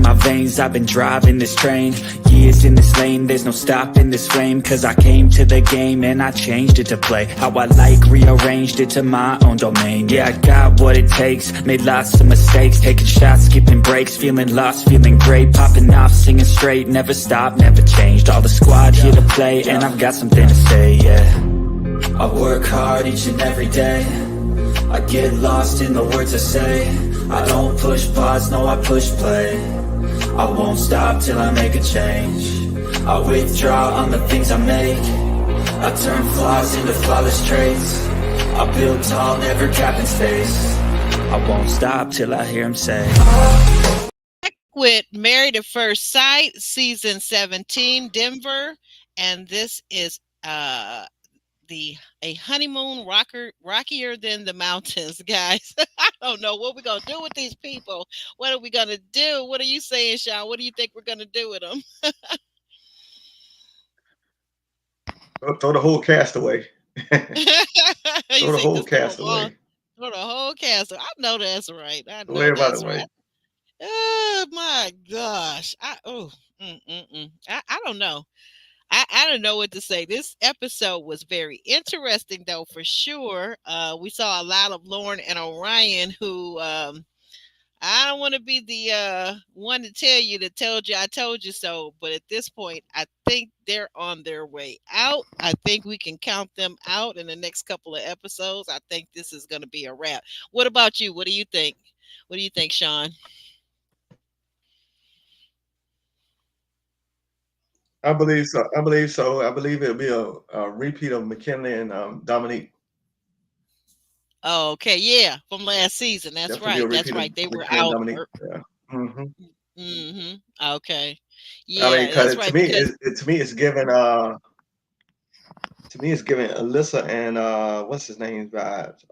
my veins, I've been driving this train. Years in this lane, there's no stopping this flame. Cause I came to the game and I changed it to play how I like, rearranged it to my own domain. Yeah, I got what it takes, made lots of mistakes, taking shots, skipping breaks, feeling lost, feeling great, popping off, singing straight, never stopped, never changed. All the squad here to play, and I've got something to say, yeah. I work hard each and every day, I get lost in the words I say. I don't push pause, no I push play. I won't stop till I make a change. I withdraw on the things I make. I turn flaws into flawless traits. I build tall, never capping space. I won't stop till I hear him say. With Married at First Sight, season 17, Denver, and this is a honeymoon rockier than the mountains, guys. I don't know what we're gonna do with these people. What are we gonna do? What are you saying, Sean? What do you think we're gonna do with them? Throw the whole cast away. Throw the whole cast away. Throw the whole cast away. I know that's right. I Throw know everybody that's away. right. Oh my gosh. I don't know. I don't know what to say. This episode was very interesting, though, for sure. We saw a lot of Lauren and Orion, who I don't want to be the one to tell you that told you I told you so. But at this point, I think they're on their way out. I think we can count them out in the next couple of episodes. I think this is going to be a wrap. What about you? What do you think? What do you think, Sean? I believe so. I believe it'll be a repeat of McKinley and Dominique. Oh, okay, yeah, from last season. That's right. That's right. They were out. Yeah. Okay. Yeah, I mean, that's right. To me, it's given. To me, it's giving Alyssa and what's his name vibes.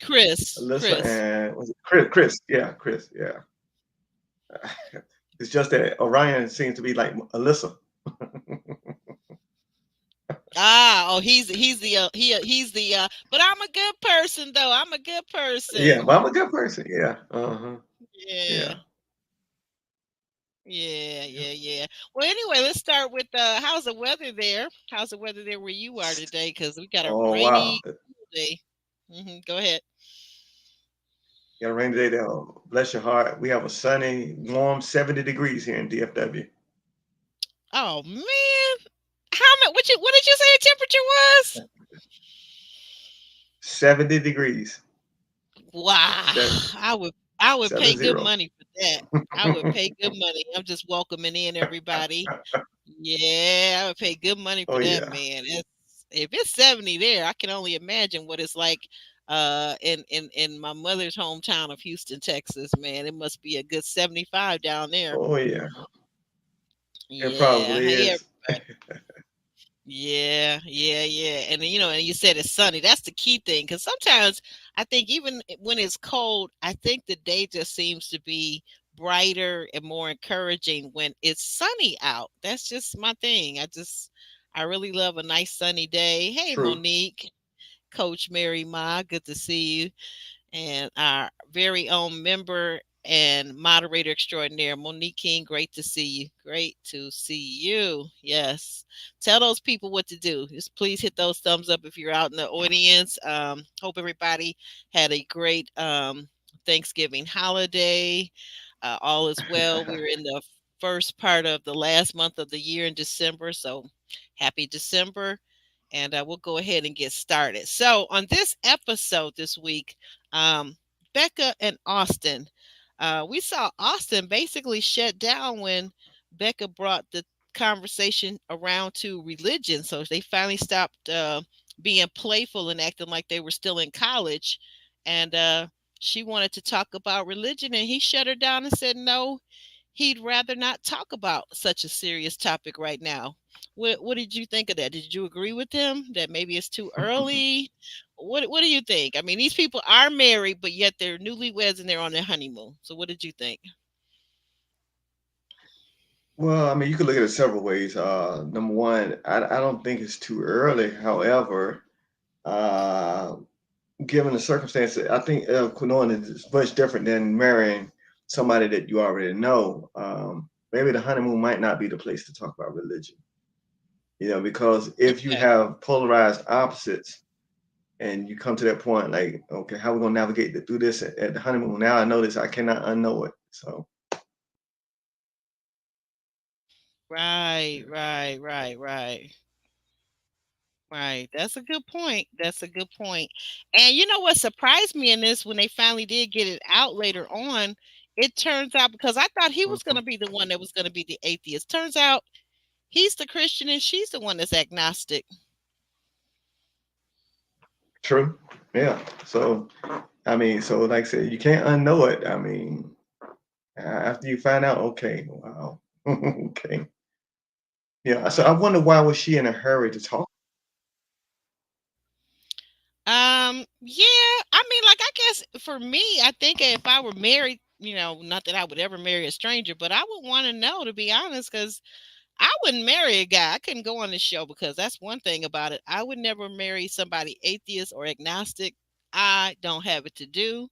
Chris. Alyssa and was it Chris? Yeah, Chris. Yeah. It's just that Orion seems to be like Alyssa. He's the but I'm a good person though. I'm a good person. Yeah, but I'm a good person. Yeah. Yeah. Well, anyway, let's start with how's the weather there? How's the weather there where you are today? Because we got a rainy day. Go ahead. Got a rainy day there. Bless your heart. We have a sunny, warm 70 degrees here in DFW. Oh man. What did you say the temperature was? 70 degrees. Wow. I would pay good money for that. I would pay good money. I'm just welcoming in everybody. Yeah, I would pay good money for that, man. If it's 70 there, I can only imagine what it's like in my mother's hometown of Houston, Texas, man. It must be a good 75 down there. Oh yeah. It probably is. Yeah. And and you said it's sunny. That's the key thing. Because sometimes I think even when it's cold, I think the day just seems to be brighter and more encouraging when it's sunny out. That's just my thing. I really love a nice sunny day. Hey, True. Monique, Coach Mary Ma, good to see you. And our very own member and moderator extraordinaire, Monique King, great to see you. Great to see you. Yes. Tell those people what to do. Just please hit those thumbs up if you're out in the audience. Hope everybody had a great Thanksgiving holiday. All is well. We're in the first part of the last month of the year in December. So happy December. And we'll go ahead and get started. So on this episode this week, Becca and Austin, we saw Austin basically shut down when Becca brought the conversation around to religion. So they finally stopped being playful and acting like they were still in college. And she wanted to talk about religion, and he shut her down and said, no, he'd rather not talk about such a serious topic right now. What did you think of that? Did you agree with him that maybe it's too early? What do you think? I mean, these people are married, but yet they're newlyweds and they're on their honeymoon. So what did you think? Well, I mean, you could look at it several ways. Number one, I don't think it's too early. However, given the circumstances, I think quinone is much different than marrying somebody that you already know, maybe the honeymoon might not be the place to talk about religion. Because if you Okay. have polarized opposites and you come to that point, like, okay, how we gonna navigate through this at the honeymoon? Now I know this, I cannot unknow it. So Right, right, right, right. Right. That's a good point. That's a good point. And you know what surprised me in this when they finally did get it out later on, it turns out because I thought he was going mhm. to be the one that was going to be the atheist. Turns out he's the Christian and she's the one that's agnostic. True. Yeah. So I mean, so like I said, you can't unknow it. I mean, after you find out, okay, wow, okay, yeah. So I Right. wonder why was she in a hurry to talk? Yeah, I mean, like, I guess for me, I think if I were married, not that I would ever marry a stranger, but I would want to know, to be honest, because I wouldn't marry a guy. I couldn't go on this show because that's one thing about it. I would never marry somebody atheist or agnostic. I don't have it to do.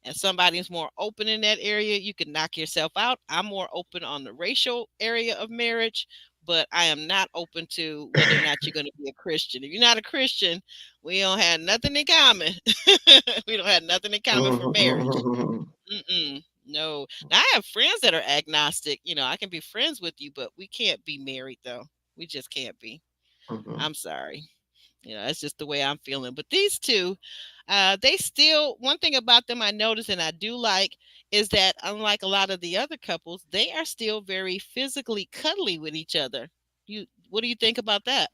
And somebody who's more open in that area, you can knock yourself out. I'm more open on the racial area of marriage, but I am not open to whether or not you're going to be a Christian. If you're not a Christian, we don't have nothing in common. We don't have nothing in common for marriage. Mhm. Mm-mm. No. Now, I have friends that are agnostic. I can be friends with you, but we can't be married, though. We just can't be. I'm sorry. That's just the way I'm feeling. But these two, they still, one thing about them I notice and I do like is that unlike a lot of the other couples, they are still very physically cuddly with each other. What do you think about that?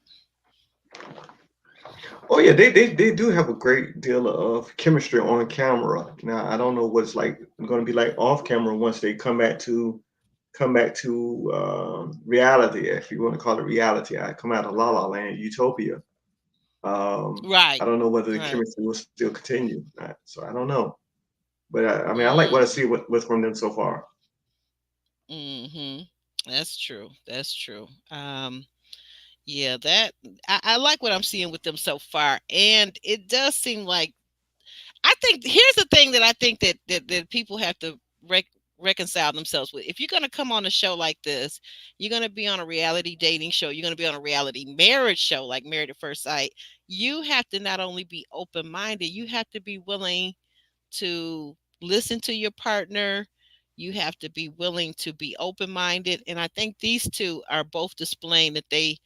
Oh yeah, they do have a great deal of chemistry on camera. Now I don't know what it's like going to be like off camera once they come back to reality, if you want to call it reality. I come out of La La Land, Utopia. I Right. don't know whether the Right. chemistry will still continue. So I don't know, but I mean I like what I Mm, see with from them so far. hmm That's true. That's true. Yeah, that I like what I'm seeing with them so far, and it does seem like I think here's the thing that I think that people have to reconcile themselves with. If you're going to come on a show like this, you're going to be on a reality dating show, you're going to be on a reality marriage show like Married at First Sight. You have to not only be open minded, you have to be willing to listen to your partner. You have to be willing to be open minded. And I think these two are both displaying that they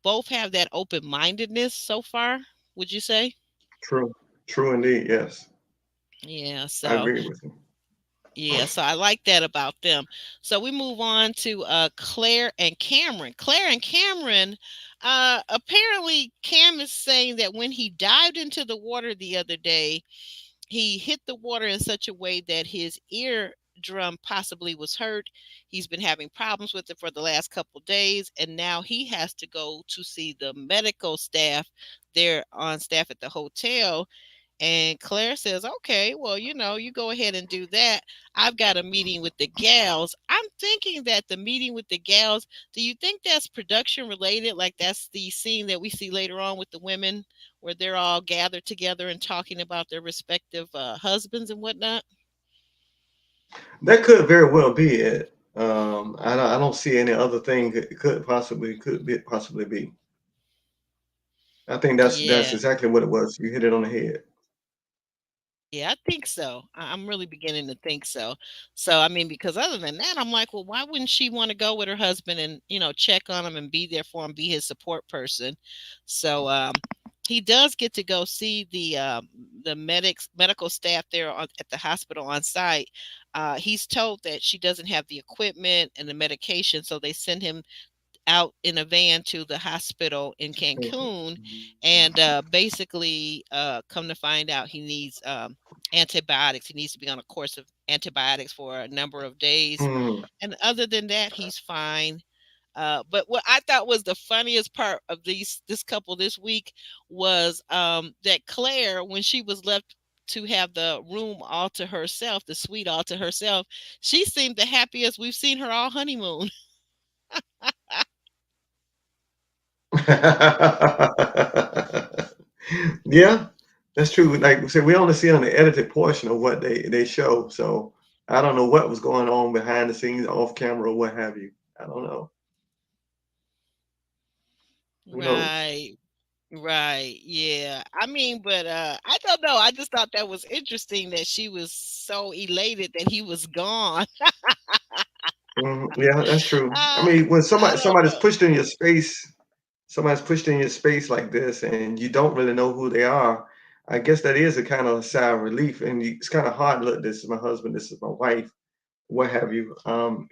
both have that open mindedness so far. Would you say? True, true indeed. Yes, Yeah. I So agree with you. yeah, so I like that about them. So we move on to Claire and Cameron. Claire and Cameron, apparently Cam is saying that when he dived into the water the other day, he hit the water in such a way that his eardrum possibly was hurt. He's been having problems with it for the last couple of days, and now he has to go to see the medical staff there on staff at the hotel. And Claire says, okay, well, you go ahead and do that. I've got a meeting with the gals. I'm thinking that the meeting with the gals, do you think that's production related? Like that's the scene that we see later on with the women where they're all gathered together and talking about their respective husbands and whatnot? That could very well be it. I don't see any other thing it could possibly be. I think that's Yeah. exactly what it was. You hit it on the head. Yeah, I think so. I'm really beginning to think so. So, I mean, because other than that, I'm like, well, why wouldn't she want to go with her husband and, check on him and be there for him, be his support person? So, he does get to go see the medical staff there at the hospital on site. He's told that she doesn't have the equipment and the medication, so they send him out in a van to the hospital in Cancun, and basically, come to find out, he needs antibiotics. He needs to be on a course of antibiotics for a number of days, Hmm. and other than that, he's fine. But what I thought was the funniest part of this couple this week was that Claire, when she was left to have the room all to herself, the suite all to herself, she seemed the happiest we've seen her all honeymoon. Yeah, that's true. Like we said, we only see on the edited portion of what they show. So I don't know what was going on behind the scenes, off camera, or what have you. I don't know. Who knows? Right. Right. Yeah. I mean, but I don't know. I just thought that was interesting that she was so elated that he was gone. Yeah, that's true. I uh, mean, when I don't somebody's know. pushed in your space, somebody's pushed in your space like this, and you don't really know who they are, I guess that is a kind of sigh of relief. And it's kind of hard. Look, this is my husband, this is my wife, what have you.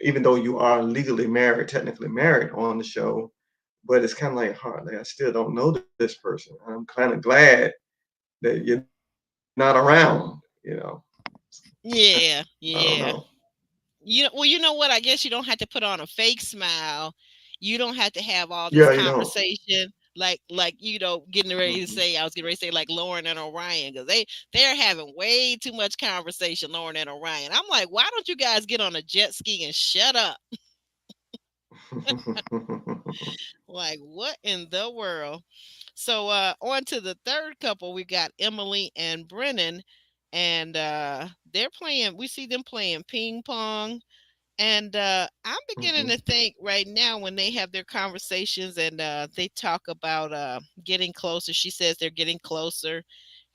Even though you are legally married, technically married on the show, but it's kind of like hard. Like I still don't know this person. I'm kind of glad that you're not around. Yeah. I don't Yeah. know. Well, you know what? I guess you don't have to put on a fake smile. You don't have to have all this Yeah, you know. conversation like getting ready to Mhm. say. I was getting ready to say like Lauren and Orion because they're having way too much conversation. Lauren and Orion. I'm like, why don't you guys get on a jet ski and shut up? Like, what in the world? So on to the third couple, we got Emily and Brennan, and they're playing. We see them playing ping pong. And I'm beginning Mhm. to think right now when they have their conversations and they talk about getting closer. She says they're getting closer.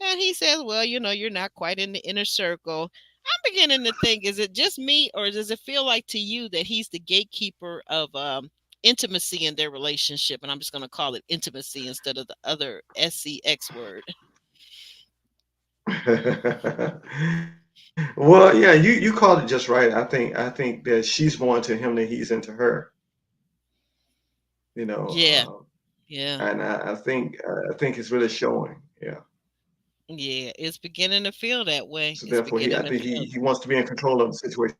And he says, well, you're not quite in the inner circle. I'm beginning to think, is it just me or does it feel like to you that he's the gatekeeper of intimacy in their relationship? And I'm just going to call it intimacy instead of the other SCX word. Well, yeah, you called it just right. I think that she's more into him than he's into her. You know, Yeah. Yeah. and I think it's really showing. Yeah. Yeah. It's beginning to feel that way. So It's therefore, I beginning to think feel. he wants to be in control of the situation.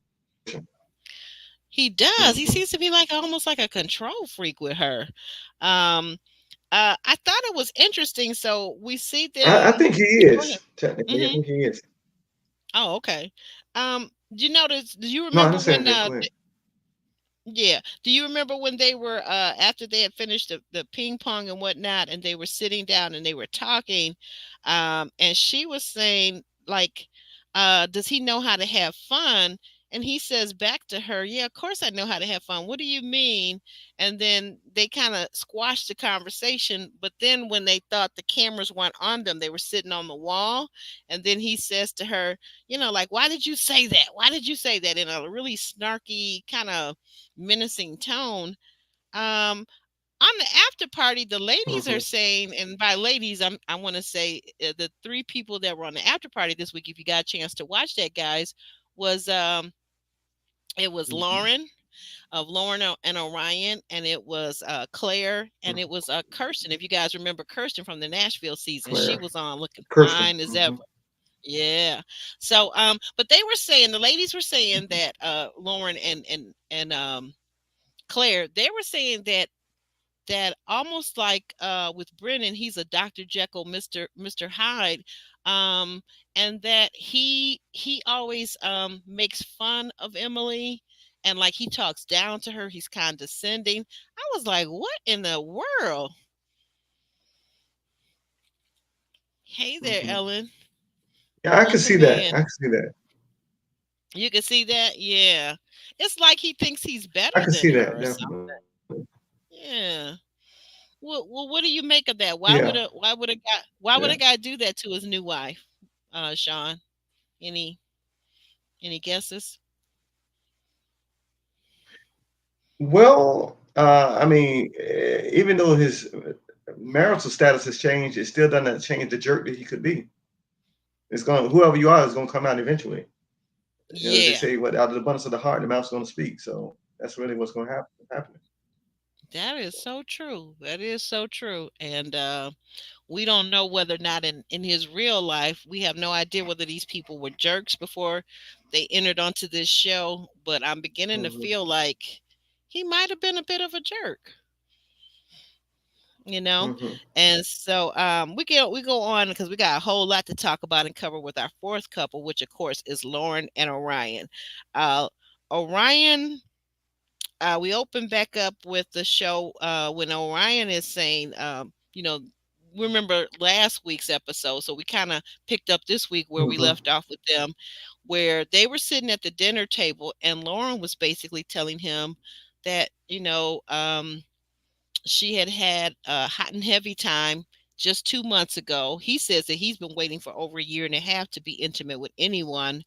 He does. He Hmm. seems to be like almost like a control freak with her. Um, I thought it was interesting. So we see I them. think he Yeah, go ahead. is technically. I Hmm. think he is. Oh, okay. Do you notice? Do you No, I remember understand when? that. Go ahead. Yeah. Do you remember when they were after they had finished the ping pong and whatnot, and they were sitting down and they were talking, and she was saying like, "Does he know how to have fun?" And he says back to her, "Yeah, of course I know how to have fun. What do you mean?" And then they kind of squashed the conversation. But then when they thought the cameras weren't on them, they were sitting on the wall. And then he says to her, like, "Why did you say that? Why did you say that?" In a really snarky kind of menacing tone. On the after party, the ladies are Hmm. saying, and by ladies, I want to say the three people that were on the after party this week. If you got a chance to watch that, guys, was it was Hmm. Lauren of and Orion, and it was Claire, and it was Kirsten. If you guys remember Kirsten from the Nashville season, she Claire, was on looking Kirsten. fine as Hmm. ever. Yeah. So but they were saying the ladies were saying that Lauren and Claire, they were saying that almost like with Brennan, he's a Dr. Jekyll, Mr. Hyde, um, and that he always makes fun of Emily, and like he talks down to her, he's condescending. I was like, what in the world? Hey there, Hmm. Ellen. Yeah, I can see Welcome that. in. I can see that. You can see that, yeah. It's like he thinks he's I better can than see her that or something. definitely. Yeah. Well, what do you make of that? Yeah. Why would Yeah. a guy do that to his new wife, Sean? Any any guesses? Well, I mean, even though his marital status has changed, it still doesn't change the jerk that he could be. It's going whoever you are is going to come out eventually. They Yeah, say what out of the abundance of the heart, the mouth's going to speak. So that's really what's going to happen. that is so true. That is so true. And we don't know whether or not in his real life, we have no idea whether these people were jerks before they entered onto this show. But I'm beginning to Hmm. feel like he might have been a bit of a jerk. you know Hmm. and so we go on because we got a whole lot to talk about and cover with our fourth couple, which of course is Lauren and Orion. Orion, we open back up with the show when Orion is saying, remember last week's episode, so we kind of picked up this week where we Hmm. left off with them. where they were sitting at the dinner table and Lauren was basically telling him that, she had had a hot and heavy time just 2 months ago. He says that he's been waiting for over a year and a half to be intimate with anyone.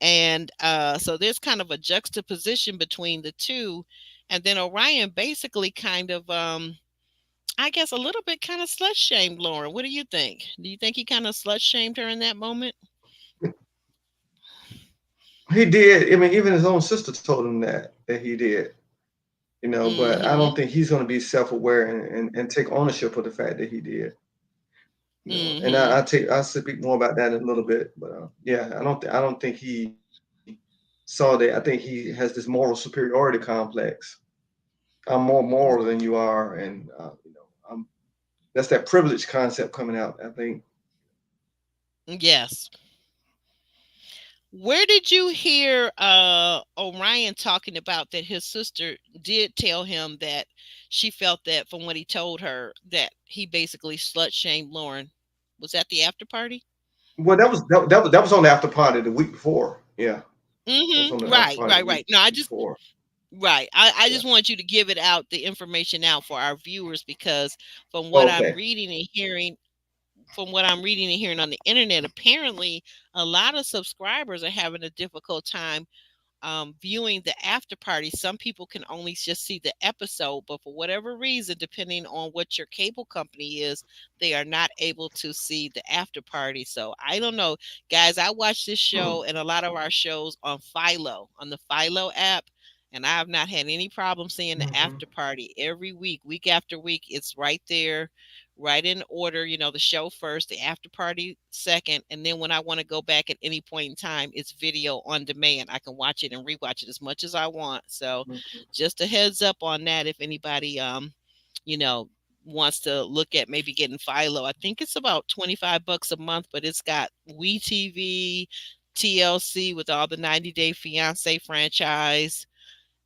And so there's kind of a juxtaposition between the two. And then Orion basically kind of, I guess, a little bit kind of slut shamed Lauren. What do you think? Do you think he kind of slut shamed her in that moment? He did. I mean, even his own sister told him that he did. But I Mm-hmm. don't think he's going to be self-aware and take ownership of the fact that he did. And Mm-hmm. I'll speak more about that in a little bit. But yeah, I don't think he saw that. I think he has this moral superiority complex. I'm more moral than you are, and that's that privilege concept coming out. I think. Yes. Where did you hear Orion talking about that his sister did tell him that she felt that from what he told her that he basically slut shamed Lauren? Was that the after party? Well, that was on the after party the week before. Yeah, that was on Mm-hmm. the after Right, party right, the week right. No, I just before. right. I Yeah. just want you to give it out the information out for our viewers because from what I'm Okay. reading and hearing from what I'm reading and hearing on the internet, apparently a lot of subscribers are having a difficult time viewing the after party. Some people can only just see the episode, but for whatever reason, depending on what your cable company is, they are not able to see the after party. So I don't know, guys. I watch this Hmm. show and a lot of our shows on Philo, on the Philo app. And I have not had any problem seeing the Hmm. after party every week, week after week. It's right there, right in order. The show first, the after party second, and then when I want to go back at any point in time, it's video on demand. I can watch it and rewatch it as much as I want. So, just a heads up on that if anybody you know wants to look at maybe getting Philo. I think it's about $25 a month, but it's got WeTV, TLC with all the 90 Day Fiance franchise,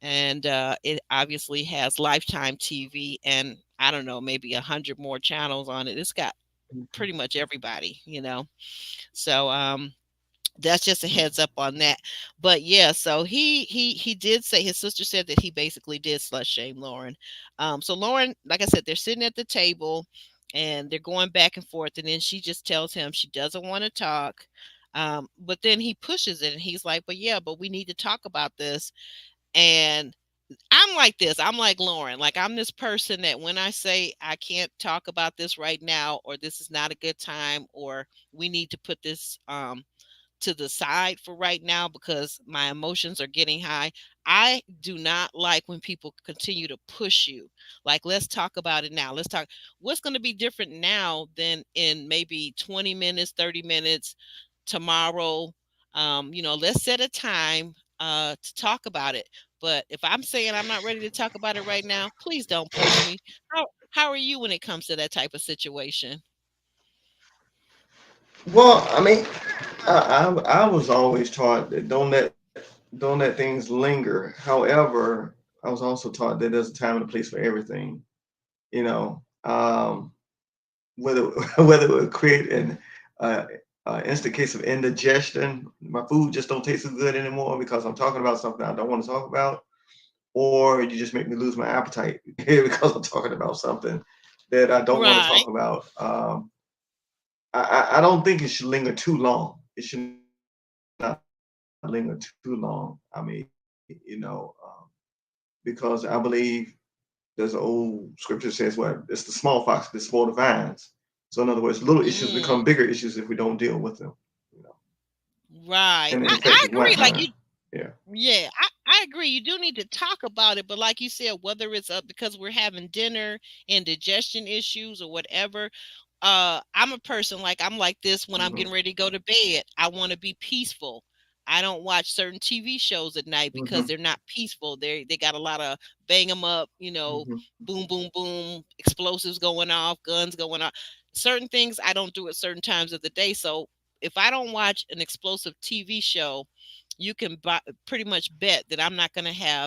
and it obviously has Lifetime TV and I don't know, maybe 100 more channels on it. It's got Hmm. pretty much everybody. So that's just a heads up on that. But yeah, so he did say his sister said that he basically did slut shame Lauren. So Lauren, like I said, they're sitting at the table and they're going back and forth, and then she just tells him she doesn't want to talk. But then he pushes it and he's like, but yeah, but we need to talk about this. And I'm like this. I'm like Lauren. Like I'm this person that when I say I can't talk about this right now, or this is not a good time, or we need to put this to the side for right now because my emotions are getting high. I do not like when people continue to push you. Like, let's talk about it now. Let's talk. What's going to be different now than in maybe 20 minutes, 30 minutes, tomorrow? Let's set a time to talk about it. But if I'm saying I'm not ready to talk about it right now, please don't push me. How are you when it comes to that type of situation? Well, I mean, I was always taught that don't let things linger. However, I was also taught that there's a time and a place for everything. You know, whether whether it would create an uh, instant case of indigestion, my food just don't taste as good anymore because I'm talking about something I don't want to talk about, or you just make me lose my appetite because I'm talking about something that I don't want to Right. talk about. I don't think it should linger too long. It should not linger too long. I mean, because I believe there's an old scripture that says, "What it's the small fox that spoil the vines." So, in other words, little issues Mm, become bigger issues if we don't deal with them, right. in an I effective agree. Like manner. you Yeah. Yeah, I agree. You do need to talk about it, but like you said, whether it's up because we're having dinner and digestion issues or whatever, I'm a person I'm like this when I'm Hmm. getting ready to go to bed. I want to be peaceful. I don't watch certain TV shows at night because Hmm. they're not peaceful. They got a lot of bang 'em up, Hmm. boom boom boom, explosives going off, guns going off. Certain things I don't do at certain times of the day. So if I don't watch an explosive TV show, you can pretty much bet that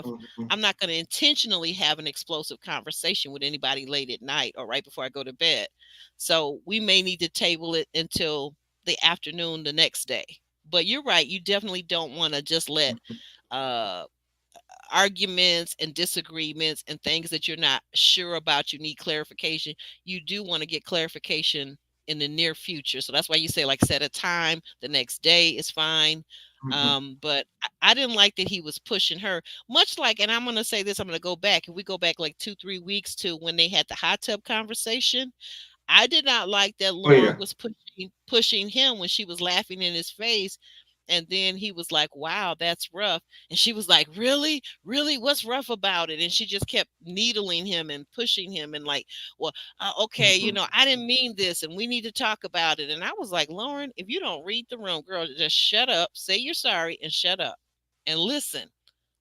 Hmm. I'm not going to intentionally have an explosive conversation with anybody late at night or right before I go to bed. So we may need to table it until the afternoon the next day. But you're right. You definitely don't want to just let uh arguments and disagreements and things that you're not sure about, you need clarification. You do want to get clarification in the near future. So that's why you say, like, set a time. The next day is fine. Mhm. But I didn't like that he was pushing her. Much like, and I'm going to say this, I'm going to go back. If we go back like 2, 3 weeks to when they had the hot tub conversation, I did not like that Oh yeah. Lauren was pushing him when she was laughing in his face. And then he was like, "Wow, that's rough." And she was like, "Really? Really? What's rough about it?" And she just kept needling him and pushing him and like, "Well, okay, Mhm. I didn't mean this and we need to talk about it." And I was like, "Lauren, if you don't read the room, girl, just shut up, say you're sorry and shut up and listen."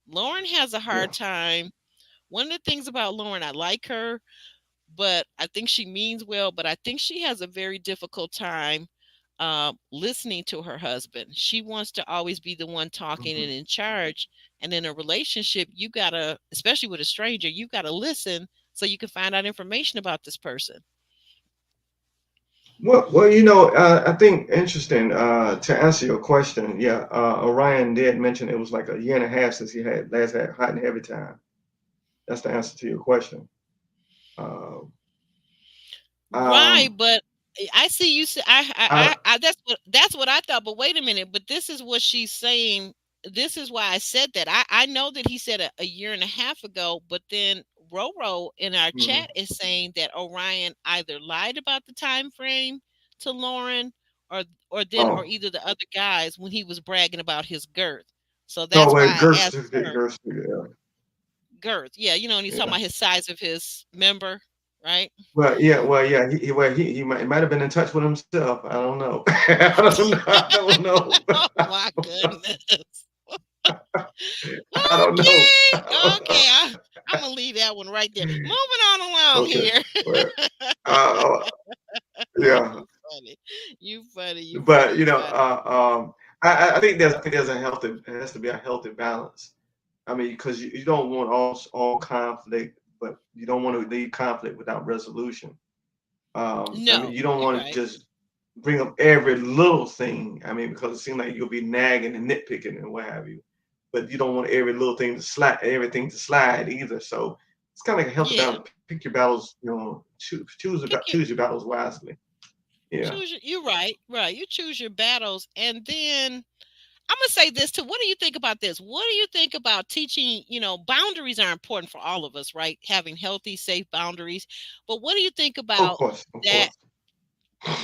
Lauren has a hard Yeah. time. One of the things about Lauren, I like her, but I think she means well, but I think she has a very difficult time listening to her husband. She wants to always be the one talking Mhm. and in charge. And in a relationship, you gotta, especially with a stranger, you gotta listen so you can find out information about this person. Well, I think interesting to answer your question. Yeah, Orion did mention it was like a year and a half since he had last had hot and heavy time. That's the answer to your question. Uh, Right, um, but I see you say I, that's what I thought. But wait a minute, but this is what she's saying. This is why I said that. I know that he said a year and a half ago, but then Roro in our mhm. chat is saying that Orion either lied about the time frame to Lauren, or or Oh, either the other guys when he was bragging about his girth. So no, that's wait, why I Gertz asked certificate, her Gertz certificate, girth. Yeah, and he's talking yeah. about his size of his member, right? Well, yeah, he might have been in touch with himself. I don't know. I don't know. I don't know. Oh my goodness. I don't know. Okay. Okay. I'm gonna leave that one right there. Moving on along Okay. here. Well, uh, yeah, You funny. You funny. You funny. but You funny. I think there's a healthy there has to be a healthy balance. I mean, because you don't want all conflict, but you don't want to leave conflict without resolution. I mean, No, you don't you're want to right. just bring up every little thing. I mean, because it seems like you'll be nagging and nitpicking and what have you. But you don't want every little thing to slide, everything to slide either. So it's kind of like a healthy Yeah. balance. Pick your battles, Pick your choose your battles wisely. Yeah. you're right. Right. You choose your battles. And then I'm gonna say this too. What do you think about this? What do you think about teaching? Boundaries are important for all of us, right? Having healthy, safe boundaries. But what do you think Of about course, of that? course.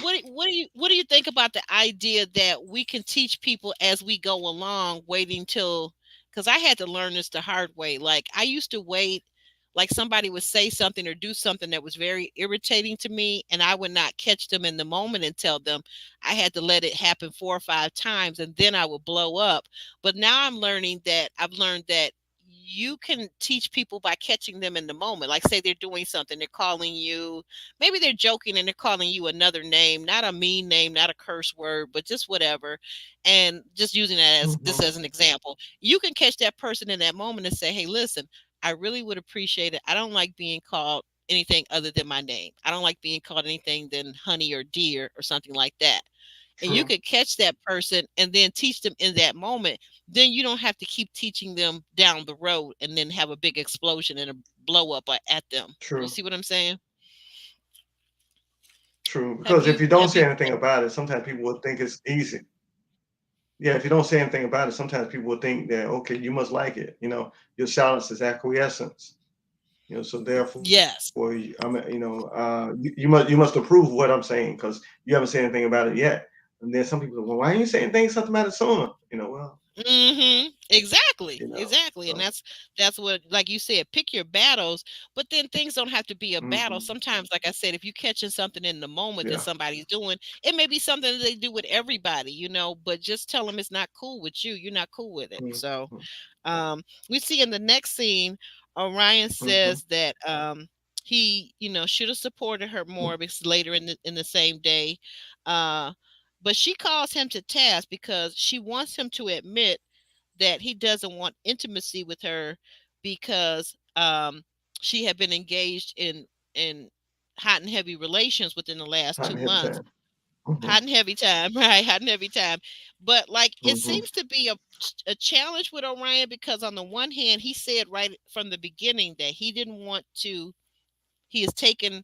What do you think about the idea that we can teach people as we go along, waiting till, because I had to learn this the hard way. Like, I used to wait, like somebody would say something or do something that was very irritating to me, and I would not catch them in the moment and tell them. I had to let it happen 4 or 5 times, and then I would blow up. But now I've learned that you can teach people by catching them in the moment. Like, say they're doing something, they're calling you, maybe they're joking and they're calling you another name, not a mean name, not a curse word, but just whatever. And just using that as this Hmm. as an example, you can catch that person in that moment and say, "Hey, listen, I really would appreciate it. I don't like being called anything other than my name. I don't like being called anything than honey or dear or something like that." And you True, could catch that person and then teach them in that moment. Then you don't have to keep teaching them down the road and then have a big explosion and a blow up at them. You true, see what I'm saying? true. Have Because if you you don't have say you anything about it, sometimes people will think it's easy. Yeah, if you don't say anything about it, sometimes people will think that okay, you must like it. Your silence is acquiescence. So therefore, Yes. you must approve what I'm saying because you haven't said anything about it yet. And then some people go, well, why ain't you saying anything something about it sooner? Well, Exactly. Exactly. And so. that's what, like you said, pick your battles, but then things don't have to be a battle. Hmm. Sometimes, like I said, if you're catching something in the moment that Yeah. somebody's doing, it may be something that they do with everybody, but just tell them it's not cool with you. You're not cool with it. Hmm. So we see in the next scene, Orion Hmm. says that he, should have supported her more because later in the same day. Uh but she calls him to task because she wants him to admit that he doesn't want intimacy with her because she had been engaged in hot and heavy relations within the last Hot two and heavy months. time. Mhm, Hot and heavy time, right? Hot and heavy time. But like it mhm, seems to be a challenge with Orion because on the one hand, he said right from the beginning that he didn't want to. He has taken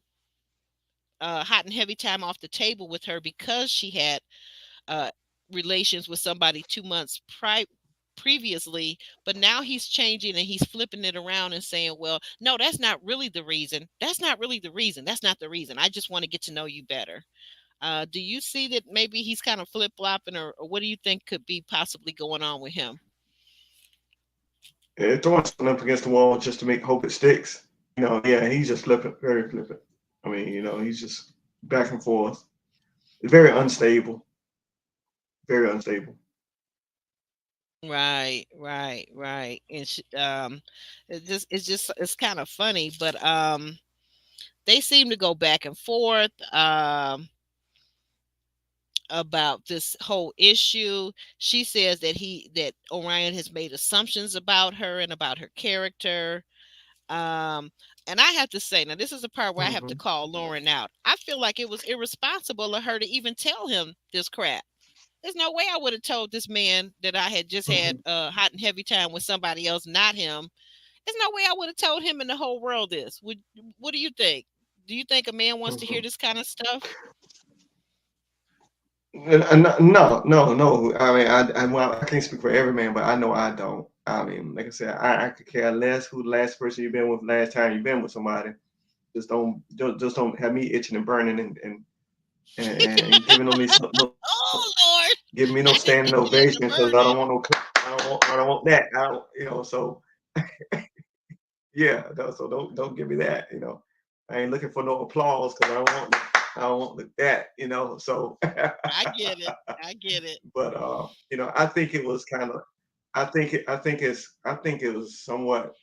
hot and heavy time off the table with her because she had uh, relations with somebody 2 months previously, but now he's changing and he's flipping it around and saying, well, no, that's not really the reason. That's not really the reason. That's not the reason. I just want to get to know you better. Do you see that maybe he's kind of flip flopping, or what do you think could be possibly going on with him? yeah, throwing something up against the wall just to make hope it sticks. Yeah, he's just flippant, very flippant. I mean, he's just back and forth. Very unstable, very unstable. Right, right, right. And it's kind of funny, but they seem to go back and forth. About this whole issue. She says that Orion has made assumptions about her and about her character. Um, and I have to say, now this is the part where I have to Hmm. call Lauren out. I feel like it was irresponsible of her to even tell him this crap. There's no way I would have told this man that I had just had Hmm. a hot and heavy time with somebody else, not him. There's no way I would have told him in the whole world this. What do you think? Do you think a man wants to hear Hmm. this kind of stuff? No, no, no. I mean, well, I can't speak for every man, but I know I don't. I mean, like I said, I could care less who the last person you've been with, last time you've been with somebody. Just don't have me itching and burning and giving no me Oh Lord, giving me no not standing itching ovation and because I burning. don't want no, I don't want that. I don't, so yeah, no, so don't give me that. I ain't looking for no applause because I don't want that. So, I get it. I get it. but I think it was kind of, I think it was somewhat.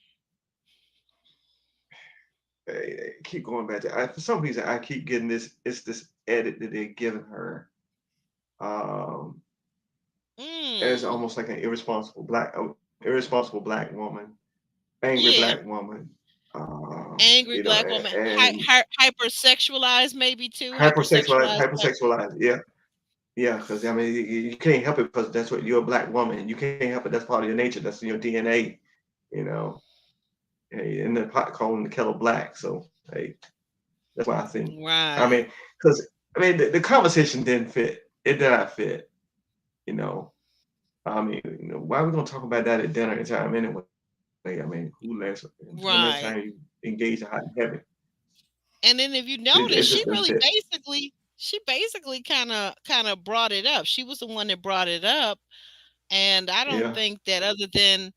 I keep going back to. For some reason, I keep getting this. It's this edit that they're giving her, um, as Mm. almost like an irresponsible black woman, angry Yeah. black woman. Angry black woman, And hypersexualized maybe too. hypersexualized, Hypersexualized black. hypersexualized. Yeah, yeah. Because I mean, you can't help it because that's what you're a black woman. You can't help it. That's part of your nature. That's in your DNA. You know, and the pot calling the kettle black. So hey, that's why I think. I Right. mean, because the conversation didn't fit. It did not fit. You know, I mean, why are we gonna talk about that at dinner time anyway? I mean, when last Right. time you engaged in hot and heavy? And then if you It notice, just didn't fit. she basically kind of brought it up. She was the one that brought it up, and I don't Yeah. think that other than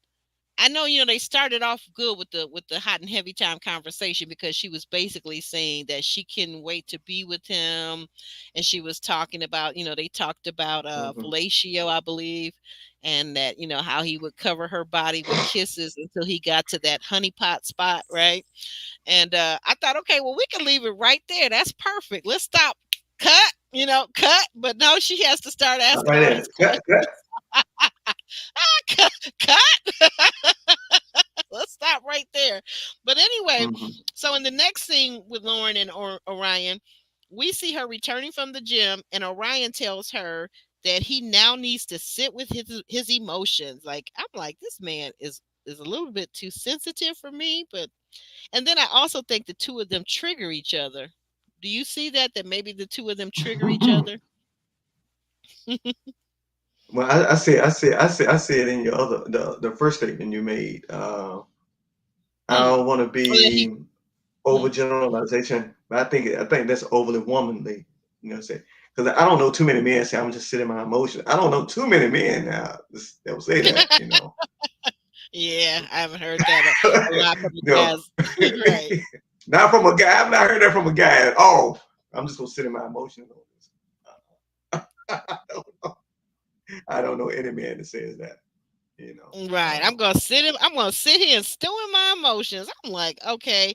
I know, they started off good with the hot and heavy time conversation because she was basically saying that she couldn't wait to be with him, and she was talking about, they talked about Hmm. fellatio, I believe, and that how he would cover her body with kisses until he got to that honeypot spot, right? And I thought, okay, well, we can leave it right there. That's perfect. Let's stop. Cut. Cut. But no, she has to start asking Right all there. these questions. cut. Cut. Let's stop right there. But anyway, Hmm. so in the next scene with Lauren and Orion, we see her returning from the gym, and Orion tells her that he now needs to sit with his emotions. Like I'm like, this man is a little bit too sensitive for me, but and then I also think the two of them trigger each other. Do you see that maybe the two of them trigger each other? Well, I see it in your the first statement you made. I Hmm. don't want to Oh yeah, he. be Hmm. overgeneralization, but I think that's overly womanly. You know what I'm saying? Because I don't know too many men say I'm just sitting in my emotions. I don't know too many men now that will say that. Yeah, I haven't heard that a lot from the No, guys. Right. not from a guy. I've not heard that from a guy at all. I'm just gonna sit in my emotions. I don't know any man that says that. You know. Right. I'm gonna sit here and stew in my emotions. I'm like, okay. And like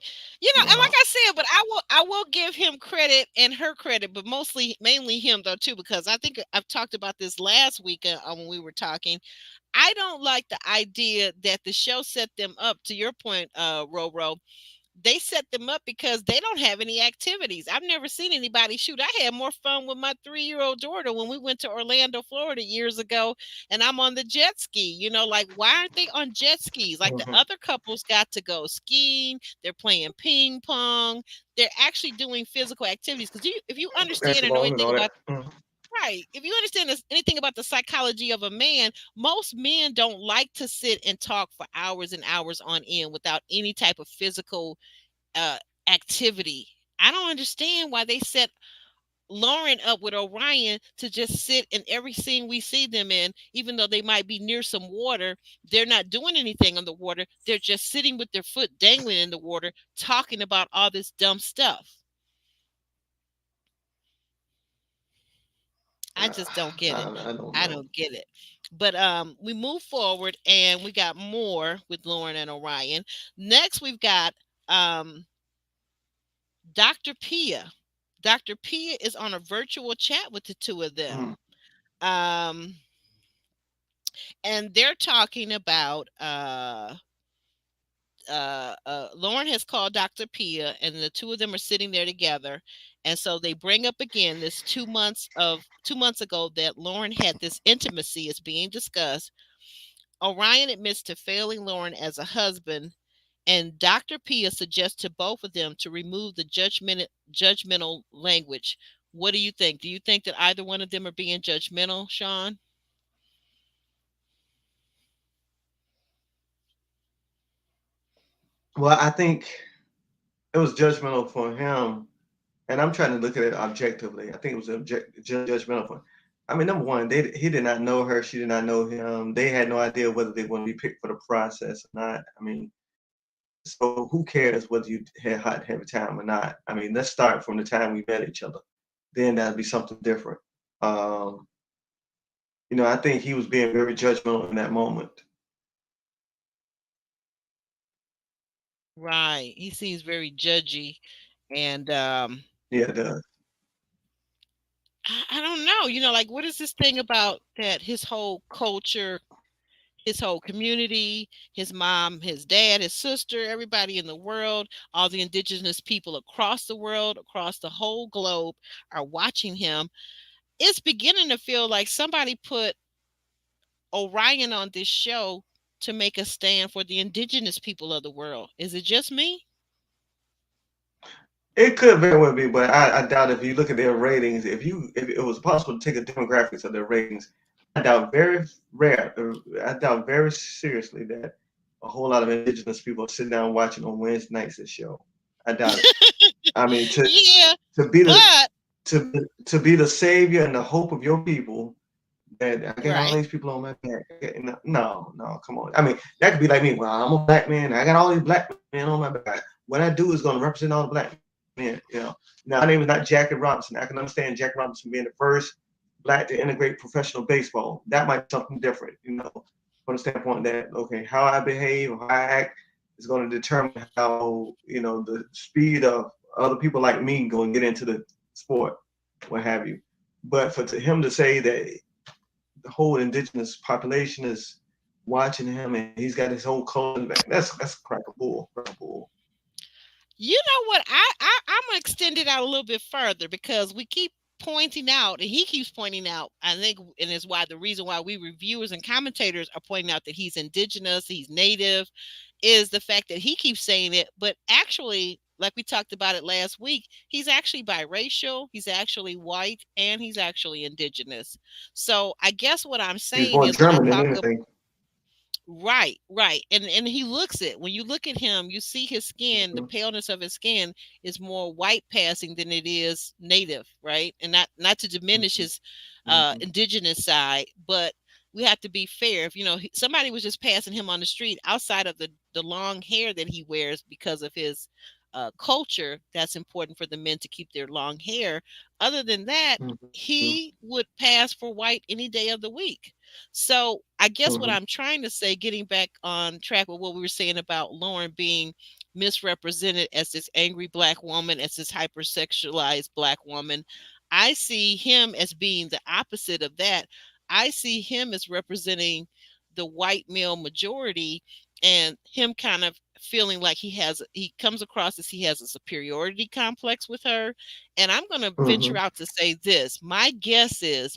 No. I said, but I will give him credit and her credit, but mainly him though too, because I think I've talked about this last week when we were talking. I don't like the idea that the show set them up, to your point, Roro, they set them up because they don't have any activities. I've never seen anybody shoot. I had more fun with my 3-year-old daughter when we went to Orlando, Florida years ago, and I'm on the jet ski. Like, why aren't they on jet skis? Like, the Mhm. other couples got to go skiing, they're playing ping pong, they're actually doing physical activities. Because if you understand or know Basketball and anything all that. about right. If you understand anything about the psychology of a man, most men don't like to sit and talk for hours and hours on end without any type of physical uh, activity. I don't understand why they set Lauren up with Orion to just sit in every scene we see them in, even though they might be near some water. They're not doing anything on the water. They're just sitting with their foot dangling in the water, talking about all this dumb stuff. I just don't get it. I don't I know. don't get it. But we move forward and we got more with Lauren and Orion. Next we've got um Dr. Pia. Dr. Pia is on a virtual chat with the two of them. Mm. Um and they're talking about Lauren has called Dr. Pia, and the two of them are sitting there together. And so they bring up again this 2 months ago that Lauren had this intimacy is being discussed. Orion admits to failing Lauren as a husband, and Dr. Pia suggests to both of them to remove the judgmental language. What do you think? Do you think that either one of them are being judgmental, Sean? Well, I think it was judgmental for him, and I'm trying to look at it objectively. I think it was judgmental for him. I mean, number one, he did not know her. She did not know him. They had no idea whether they want to be picked for the process or not. I mean, so who cares whether you had hot heavy time or not? I mean, let's start from the time we met each other. Then that'd be something different. Um, I think he was being very judgmental in that moment. Right. He seems very judgy. And Yeah, it does. I don't know, like, what is this thing about that his whole culture, his whole community, his mom, his dad, his sister, everybody in the world, all the indigenous people across the world, across the whole globe are watching him. It's beginning to feel like somebody put Orion on this show to make a stand for the indigenous people of the world. Is it just me? It could very well be, but I doubt if you look at their ratings, if it was possible to take a demographics of their ratings, I doubt very rare, I doubt very seriously that a whole lot of indigenous people are sitting down watching on Wednesday nights this show. I doubt it. I mean, Yeah, to be the but to be the savior and the hope of your people, that I got all right. these people on my back. No, no, come on. I mean, that could be like me. Well, I'm a black man. I got all these black men on my back. What I do is going to represent all the black men. Now my name is not Jackie Robinson. I can understand Jackie Robinson being the first black to integrate professional baseball. That might be something different. From the standpoint that okay, how I behave, how I act is going to determine how the speed of other people like me going to get into the sport, what have you. But for him to say that the whole indigenous population is watching him and he's got his whole culture. That's crack a bull. Crack a bull. You know what? I'm gonna extend it out a little bit further because we keep pointing out, and he keeps pointing out. I think, and it's why the reason why we reviewers and commentators are pointing out that he's indigenous, he's native, is the fact that he keeps saying it. But actually, like we talked about it last week, he's actually biracial, he's actually white, and he's actually indigenous. So I guess what I'm He's saying more is when I German than talk anything. right, right. And he looks it. When you look at him, you see his skin, the Mhm, paleness of his skin is more white passing than it is native, right? And not to diminish mhm, his mhm, indigenous side, but we have to be fair. If somebody was just passing him on the street outside of the long hair that he wears because of his culture, that's important for the men to keep their long hair. Other than that, mhm, he would pass for white any day of the week. So I guess what mhm. I'm trying to say, getting back on track with what we were saying about Lauren being misrepresented as this angry black woman, as this hypersexualized black woman, I see him as being the opposite of that. I see him as representing the white male majority and him kind of feeling like he comes across as he has a superiority complex with her. And I'm going to venture Mm-hmm. out to say this. My guess is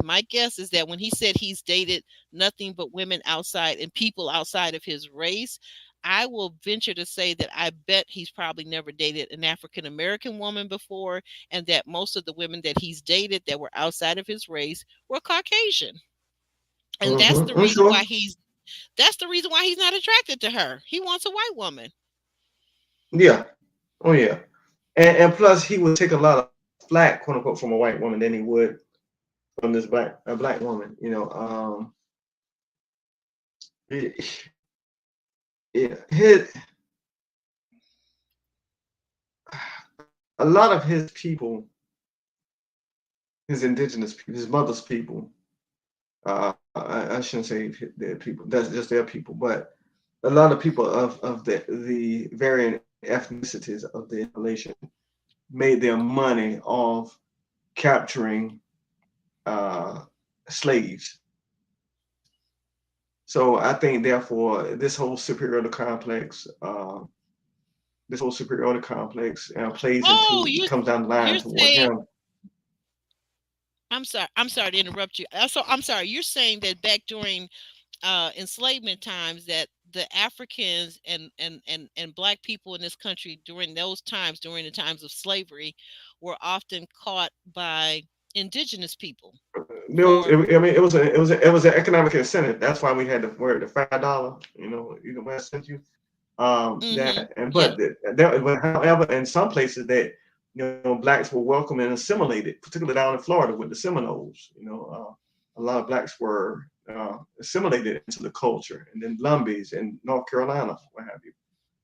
that when he said he's dated nothing but women outside and people outside of his race, I will venture to say that I bet he's probably never dated an African American woman before, and that most of the women that he's dated that were outside of his race were Caucasian. And that's the Mm-hmm. I'm reason why sure. he's not attracted to her. He wants a white woman. Yeah. Oh yeah. And plus, he would take a lot of flack, quote unquote, from a white woman than he would from this black woman. It, his a lot of his people, his indigenous people, his mother's people. I shouldn't say their people. That's just their people, but a lot of people of the varying ethnicities of the nation made their money off capturing uh, slaves. So I think, therefore, this whole superiority complex plays Oh, into comes down the line you're toward saying him. I'm sorry to interrupt you. Also, I'm sorry. You're saying that back during enslavement times that the Africans and black people in this country during those times, during the times of slavery, were often caught by indigenous people for I mean, it was an economic incentive. That's why we had the word the $5. What I sent you. hmm That and yeah. but however, in some places that blacks were welcome and assimilated, particularly down in Florida with the Seminoles. A lot of blacks were assimilated into the culture, and then Lumbeys in North Carolina, what have you,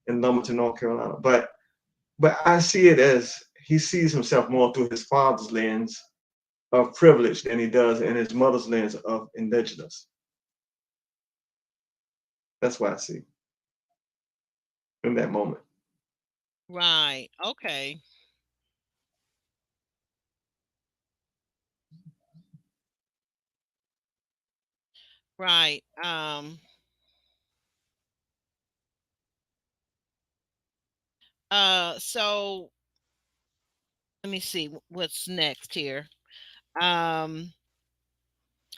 in Lumberton, North Carolina. But I see it as he sees himself more through his father's lens of privilege than he does in his mother's lens of indigenous. That's what I see in that moment. Right. Okay. Right. So let me see what's next here. Um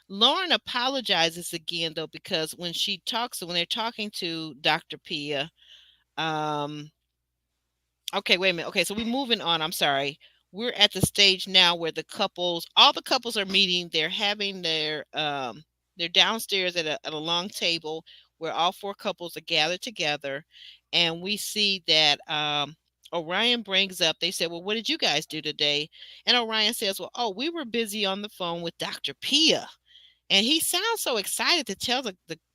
Lauren apologizes again though, because when they're talking to Dr. Pia, um okay, wait a minute. Okay, so we're moving on. I'm sorry. We're at the stage now where all the couples are meeting. They're having they're downstairs at a long table where all four couples are gathered together, and we see that Orion brings up. They said, "Well, what did you guys do today?" And Orion says, "Well, oh, we were busy on the phone with Dr. Pia." And he sounds so excited to tell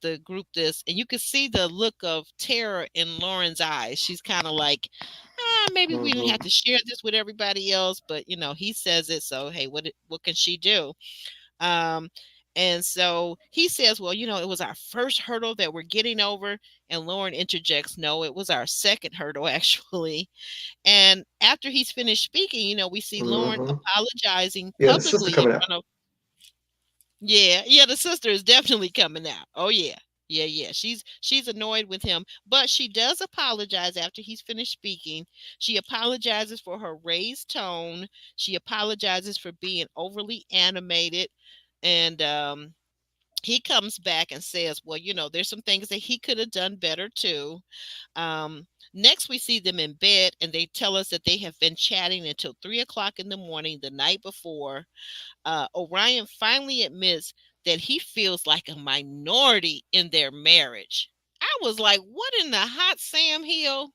the group this. And you can see the look of terror in Lauren's eyes. She's kind of like, maybe we didn't have Hmm. to share this with everybody else. But, he says it. So, hey, what can she do? Um, and so he says, well, it was our first hurdle that we're getting over. And Lauren interjects, no, it was our second hurdle, actually. And after he's finished speaking, we see Lauren Hmm. apologizing Yeah, the sister publicly in coming out. front of yeah, yeah, the sister is definitely coming out. Oh yeah. Yeah, yeah. She's annoyed with him, but she does apologize after he's finished speaking. She apologizes for her raised tone. She apologizes for being overly animated, and he comes back and says, "Well, there's some things that he could have done better too." Next, we see them in bed, and they tell us that they have been chatting until 3 o'clock in the morning the night before. Orion finally admits that he feels like a minority in their marriage. I was like, what in the hot Sam Hill?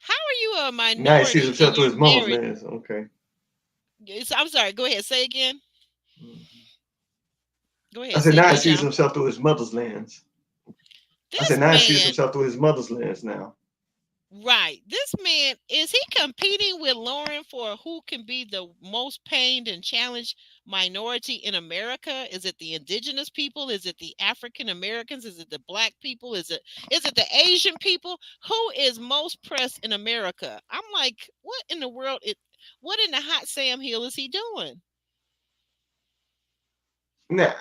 How are you a Now he sees minority in himself through your his mama's marriage? lens. Okay. I'm sorry, go ahead, say again. Mhm. Go I ahead, said say now he again, sees John. himself through his mother's lens. I This said now he sees man himself through his mother's lens now. Right. This man, is he competing with Lauren for who can be the most pained and challenged minority in America? Is it the indigenous people? Is it the African Americans? Is it the black people? Is it the Asian people? Who is most pressed in America? I'm like, what in the hot Sam Hill is he doing? Now,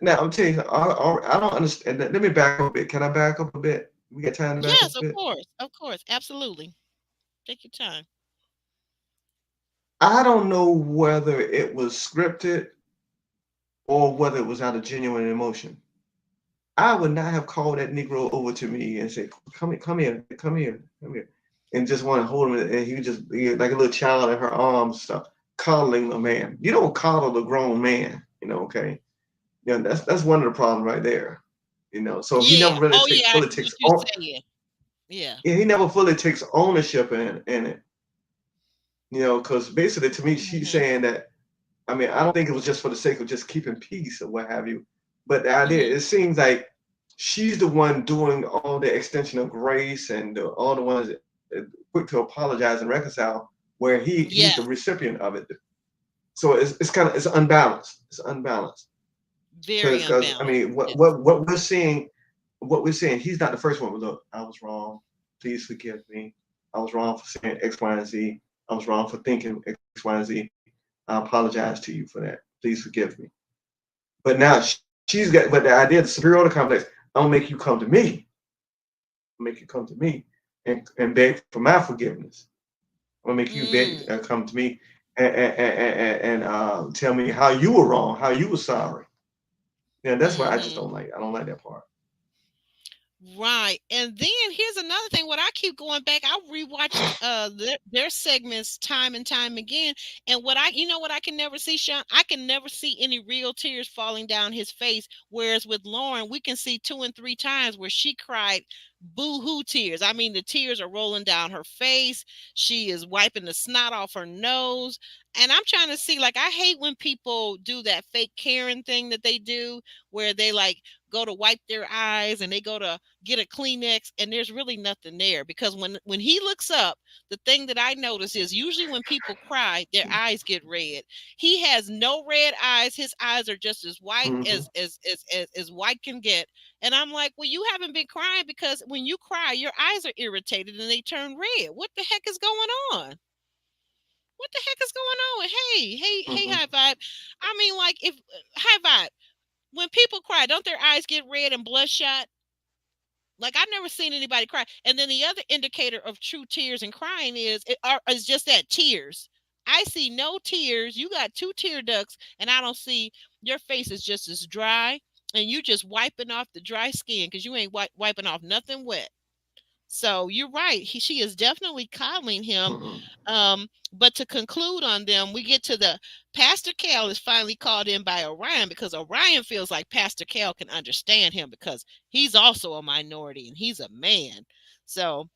Now I'm telling you, I don't understand. Let me back up a bit. Can I back up a bit? We got time to back up Yes, a bit. of course, absolutely. Take your time. I don't know whether it was scripted or whether it was out of genuine emotion. I would not have called that Negro over to me and said, come here, come here, come here," and just want to hold him, and he would just be like a little child in her arms, stuff, coddling a man. You don't coddle a grown man, okay? That's one of the problems right there, So he Yeah. never really Oh yeah, I fully see what takes you're on, saying. Yeah. yeah, he never fully takes ownership in it, because basically to me she's Mhm. saying that. I mean, I don't think it was just for the sake of just keeping peace or what have you, but the idea, Mhm. it seems like she's the one doing all the extension of grace and all the ones quick to apologize and reconcile, where he's the Yes. recipient of it. So it's kind of it's unbalanced. It's unbalanced Very because I unbalanced. mean Yes. what we're seeing, he's not the first one. Look, I was wrong. Please forgive me. I was wrong for saying X, Y, and Z. I was wrong for thinking X, Y, and Z. I apologize to you for that. Please forgive me. But now she's got, but the idea, the superiority complex, I'm gonna make you come to me, make you come to me and beg for my forgiveness. I'm gonna make you beg, Mm. come to me and tell me how you were wrong, how you were sorry. Yeah, that's what I just Mhm. don't like. I don't like that part. Right. And then here's another thing. What I keep going back, I rewatched their segments time and time again. And what I you know what I can never see, Sean? I can never see any real tears falling down his face. Whereas with Lauren, we can see two and three times where she cried boo-hoo tears. I mean, the tears are rolling down her face. She is wiping the snot off her nose. And I'm trying to see, like, I hate when people do that fake Karen thing that they do where they like go to wipe their eyes and they go to get a Kleenex and there's really nothing there because when he looks up, the thing that I notice is usually when people cry, their eyes get red. He has no red eyes. His eyes are just as white Mm-hmm. as white can get. And I'm like, well, you haven't been crying because when you cry, your eyes are irritated and they turn red. What the heck is going on? What the heck is going on? Hey, Mm-hmm. high vibe. I mean, like if high vibe, when people cry, don't their eyes get red and bloodshot? Like I've never seen anybody cry. And then the other indicator of true tears and crying is just that tears. I see no tears. You got two tear ducts, and I don't see your face is just as dry, and you just wiping off the dry skin because you ain't wiping off nothing wet. So you're right. She is definitely coddling him. Mm-hmm. But to conclude on them, we get to the Pastor Cal is finally called in by Orion because Orion feels like Pastor Cal can understand him because he's also a minority and he's a man. So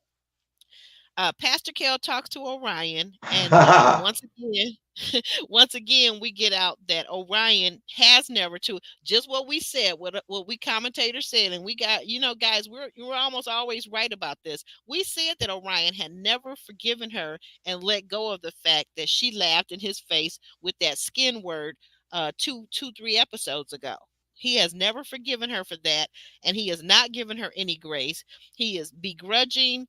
Pastor Cal talks to Orion, and once again, once again, we get out that Orion has never to just what we said, what we commentators said, and we got guys, we're almost always right about this. We said that Orion had never forgiven her and let go of the fact that she laughed in his face with that skin word 3 episodes ago. He has never forgiven her for that, and he has not given her any grace. He is begrudging,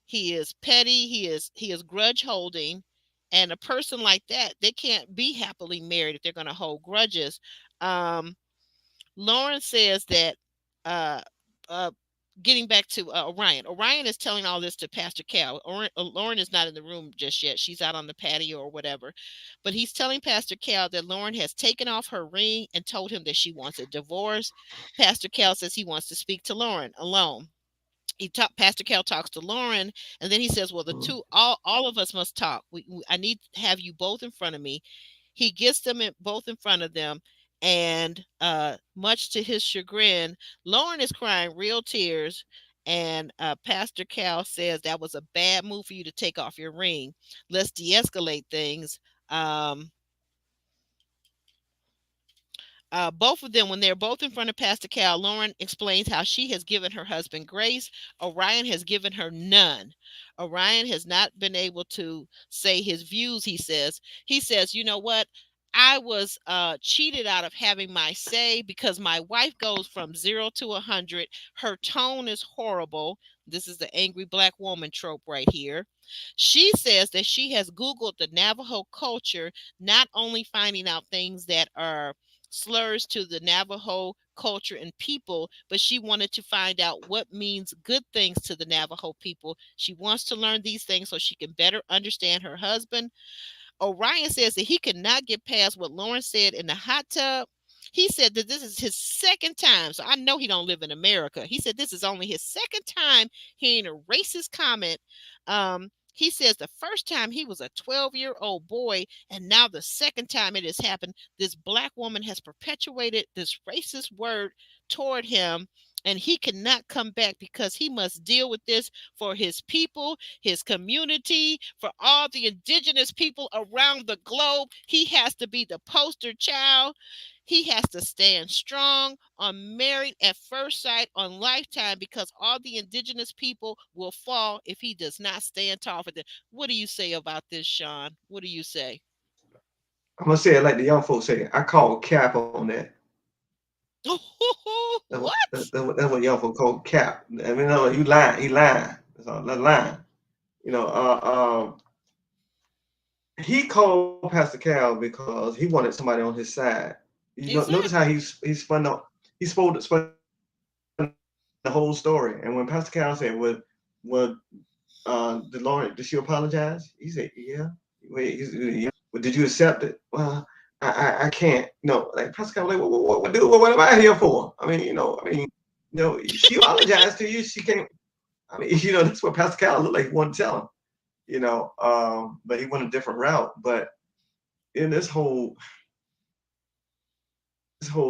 he is petty, he is grudge holding, and a person like that, they can't be happily married if they're going to hold grudges. um Lauren says that uh uh getting back to Orion is telling all this to Pastor Cal. Lauren is not in the room just yet, she's out on the patio or whatever, but he's telling Pastor Cal that Lauren has taken off her ring and told him that she wants a divorce. Pastor Cal says he wants to speak to Lauren alone. Pastor Cal talks to Lauren, and then he says, "Well, the two, all of us must talk. I need to have you both in front of me." He gets them both in front of them, and much to his chagrin, Lauren is crying real tears. And Pastor Cal says that was a bad move for you to take off your ring. Let's de-escalate things. Um, both of them, when they're both in front of Pastor Cal, Lauren explains how she has given her husband grace. Orion has given her none. Orion has not been able to say his views, he says. He says, you know what? I was cheated out of having my say because my wife goes from 0 to 100. Her tone is horrible. This is the angry black woman trope right here. She says that she has Googled the Navajo culture, not only finding out things that are slurs to the Navajo culture and people, but she wanted to find out what means good things to the Navajo people. She wants to learn these things so she can better understand her husband. Orion says that he could not get past what Lauren said in the hot tub. He said that this is his second time, so I know he don't live in America. He said this is only his second time hearing a racist comment. He says the first time he was a 12-year-old boy, and now the second time it has happened, this black woman has perpetuated this racist word toward him, and he cannot come back because he must deal with this for his people, his community, for all the indigenous people around the globe. He has to be the poster child. He has to stand strong on Married at First Sight on Lifetime, because all the indigenous people will fall if he does not stand tall for them. What do you say about this, Sean? What do you say? I'm gonna say it like the young folks say. I call cap on that. What? That's what young folks call cap. I mean, no, you lying. He lying. That's all. That's lying. You know, he called Pastor Cal because he wanted somebody on his side. You know, notice how Exactly. he spun up. He spun the whole story. And when Pastor Cal said, "Would the Lord, did she apologize?" He said, "Yeah." Wait, well, did you accept it? Well, I can't. No, like Pastor Cal, like, what am I here for? I mean, she apologized to you. She can't. I mean, that's what Pastor Cal looked like. He wanted to tell him. But he went a different route. But in this whole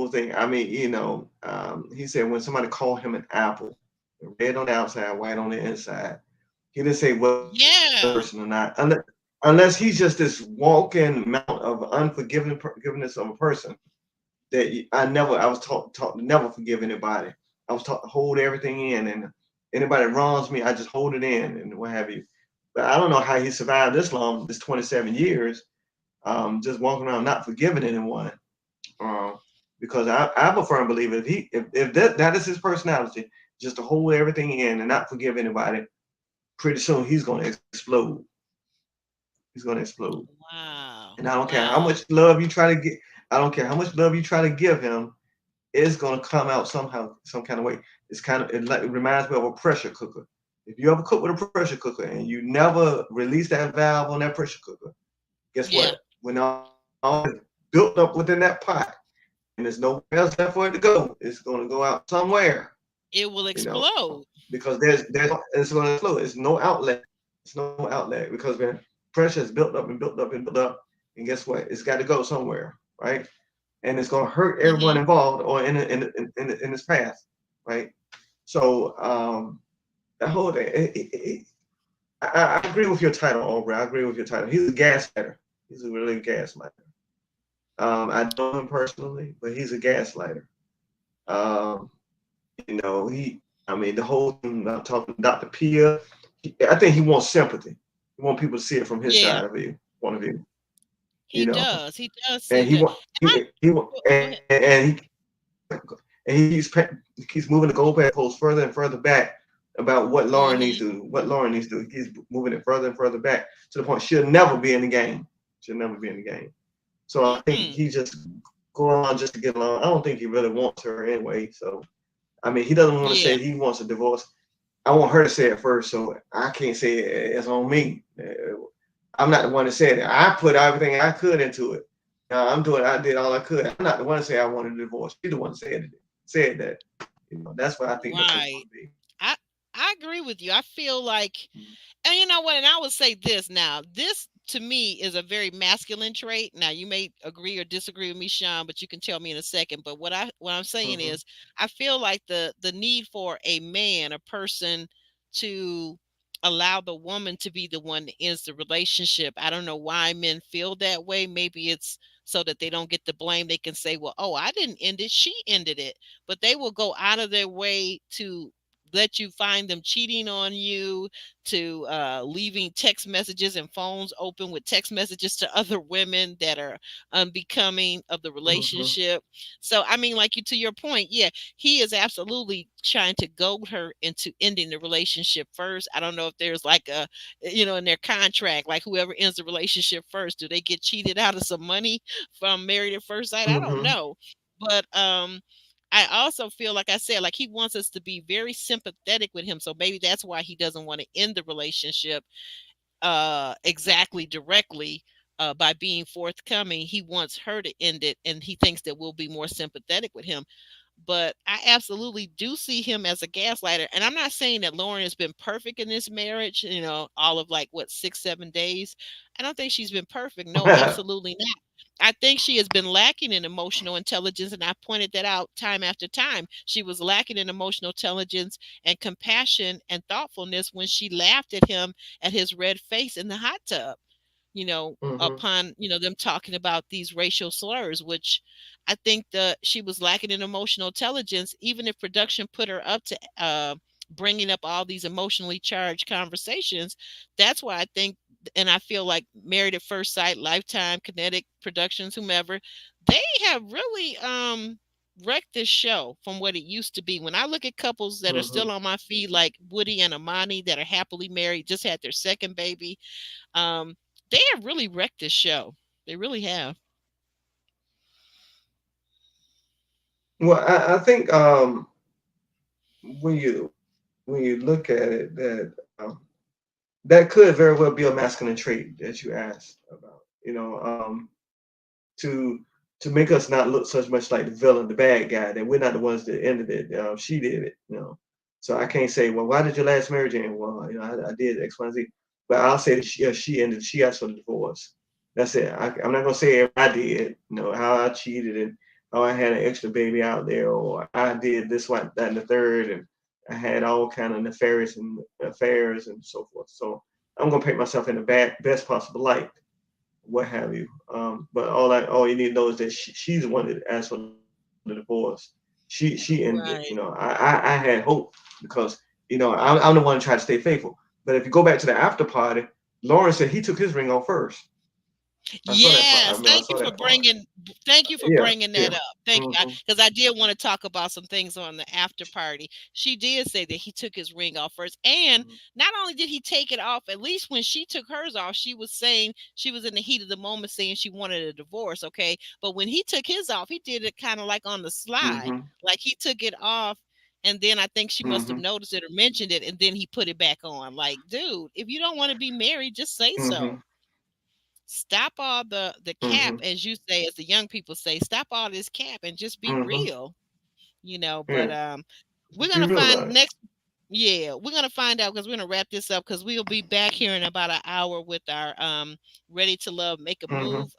thing, I mean, he said when somebody called him an apple, red on the outside, white on the inside, he didn't say what Yeah. person or not, unless he's just this walking amount of forgiveness of a person that I was taught to never forgive anybody. I was taught to hold everything in, and anybody wrongs me, I just hold it in and what have you. But I don't know how he survived this long, this 27 years, just walking around not forgiving anyone. Um, because I'm a firm believer if that is his personality, just to hold everything in and not forgive anybody, pretty soon he's going to explode. He's going to explode. Wow. And I don't care how Wow. much love you try to get. I don't care how much love you try to give him. It's going to come out somehow, some kind of way. It reminds me of a pressure cooker. If you ever cook with a pressure cooker and you never release that valve on that pressure cooker, guess Yeah. what? When all is built up within that pot and there's nowhere else left for it to go, it's going to go out somewhere, It will you know, explode. because there's it's going to flow. It's no outlet. It's no outlet because when pressure is built up and built up and built up, and guess what? It's got to go somewhere, right? And it's going to hurt everyone Hmm. involved or in its path, right? So that whole thing, I agree with your title, Aubrey. I agree with your title. He's a gaslighter. He's a really gaslighter. I don't know him personally, but he's a gaslighter. Um, I mean, the whole thing. I'm talking to Dr. Pia. I think he wants sympathy. He wants people to see it from his Yeah, side of view, point of view. he You know, does. He does and seem to. he want, Go ahead. and he keeps moving the goalposts further and further back about what Lauren needs Hmm. to do. What Lauren needs to do. He's moving it further and further back to the point she'll never be in the game. She'll never be in the game. So I think Mm-mm. he just go along just to get along. I don't think he really wants her anyway. So I mean, he doesn't want to Yeah. say he wants a divorce. I want her to say it first, so I can't say it's on me. I'm not the one to say it. I put everything I could into it. I did all I could. I'm not the one to say I wanted a divorce. She's the one said that. That's what I think that's Right. going to be. I I agree with you. I feel like, and you know what? And I would say this now. This to me is a very masculine trait. Now you may agree or disagree with me, Sean, but you can tell me in a second. But what I'm saying Mm-hmm. is, I feel like the need for a man, a person, to allow the woman to be the one that ends the relationship. I don't know why men feel that way. Maybe it's so that they don't get the blame. They can say, "Well, oh, I didn't end it; she ended it." But they will go out of their way to let you find them cheating on you, to leaving text messages and phones open with text messages to other women that are unbecoming of the Mm-hmm. relationship. So I mean, like, you, to your point, yeah, he is absolutely trying to goad her into ending the relationship first. I don't know if there's like a, in their contract, like whoever ends the relationship first, do they get cheated out of some money from Married at First Sight? I don't Mm-hmm. know. But I also feel, like I said, like he wants us to be very sympathetic with him. So maybe that's why he doesn't want to end the relationship exactly directly, by being forthcoming. He wants her to end it, and he thinks that we'll be more sympathetic with him. But I absolutely do see him as a gaslighter. And I'm not saying that Lauren has been perfect in this marriage, all of, like, what, 6, 7 days. I don't think she's been perfect. No, absolutely not. I think she has been lacking in emotional intelligence, and I pointed that out time after time. She was lacking in emotional intelligence and compassion and thoughtfulness when she laughed at him at his red face in the hot tub, Mm-hmm. upon, them talking about these racial slurs, which I think she was lacking in emotional intelligence, even if production put her up to bringing up all these emotionally charged conversations. That's why I think, and I feel like Married at First Sight, Lifetime, Kinetic Productions, whomever, they have really wrecked this show from what it used to be. When I look at couples that are Mm-hmm. still on my feed, like Woody and Amani, that are happily married, just had their second baby, um, they have really wrecked this show. They really have. Well, I think when you look at it, that that could very well be a masculine trait that you asked about. To to make us not look so much like the villain, the bad guy, that we're not the ones that ended it. She did it. So I can't say, well, why did your last marriage end? Well, I did X, Y, and Z. But I'll say that she ended. She asked for the divorce. That's it. I'm not gonna say I did. How I cheated and how I had an extra baby out there, or I did this, one, that, and the third, and I had all kind of nefarious and affairs and so forth. So I'm gonna paint myself in the best possible light, what have you. But all you need to know is that she's the one that asked for the divorce. She ended it. Right. I had hope because I'm the one trying to stay faithful. But if you go back to the after party, Lauren said he took his ring off first. I saw that part. I Yes, remember I saw that part. thank you for Yeah, bringing that yeah. up. Thank you, Hmm. because I did want to talk about some things on the after party. She did say that he took his ring off first, and Hmm. not only did he take it off, at least when she took hers off, she was saying, she was in the heat of the moment saying she wanted a divorce, okay? But when he took his off, he did it kind of like on the slide, Hmm. like he took it off. And then I think she must have Hmm. noticed it or mentioned it, and then he put it back on. Like, dude, if you don't want to be married, just say Hmm. so. Stop all the cap, Hmm. as you say, as the young people say, stop all this cap and just be Hmm. real, but Yeah. we're Just be gonna real find about it. next yeah, we're gonna find out, because we're gonna wrap this up, because we'll be back here in about an hour with our Ready to Love Make a Hmm. Move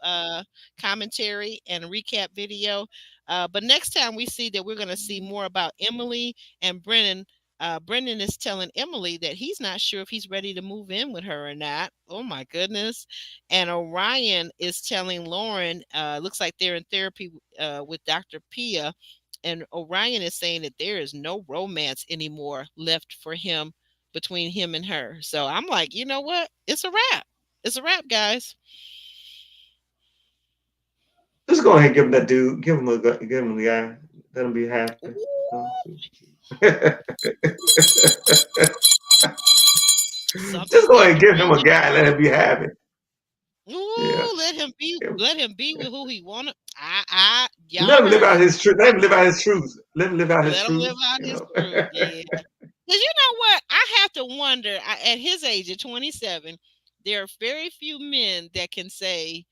commentary and recap video. But next time we see that, we're gonna see more about Emily and Brennan. Brennan is telling Emily that he's not sure if he's ready to move in with her or not. Oh my goodness. And Orion is telling Lauren, looks like they're in therapy with Dr. Pia, and Orion is saying that there is no romance anymore left for him, between him and her. So I'm like, you know what? It's a wrap. It's a wrap, guys. Just go ahead and give him that dude. Give him the guy. Let him be happy. Ooh, something Just go ahead tells and me give him we a guy. Let him be happy. Yeah. ooh, let him be with who he wanted. Y'all Let him live heard out it. his truth. Let him live out his truth. Let him live out his Let him live truth. out You his know. truth. Yeah. Because you know what? I have to wonder, at his age, at 27, there are very few men that can say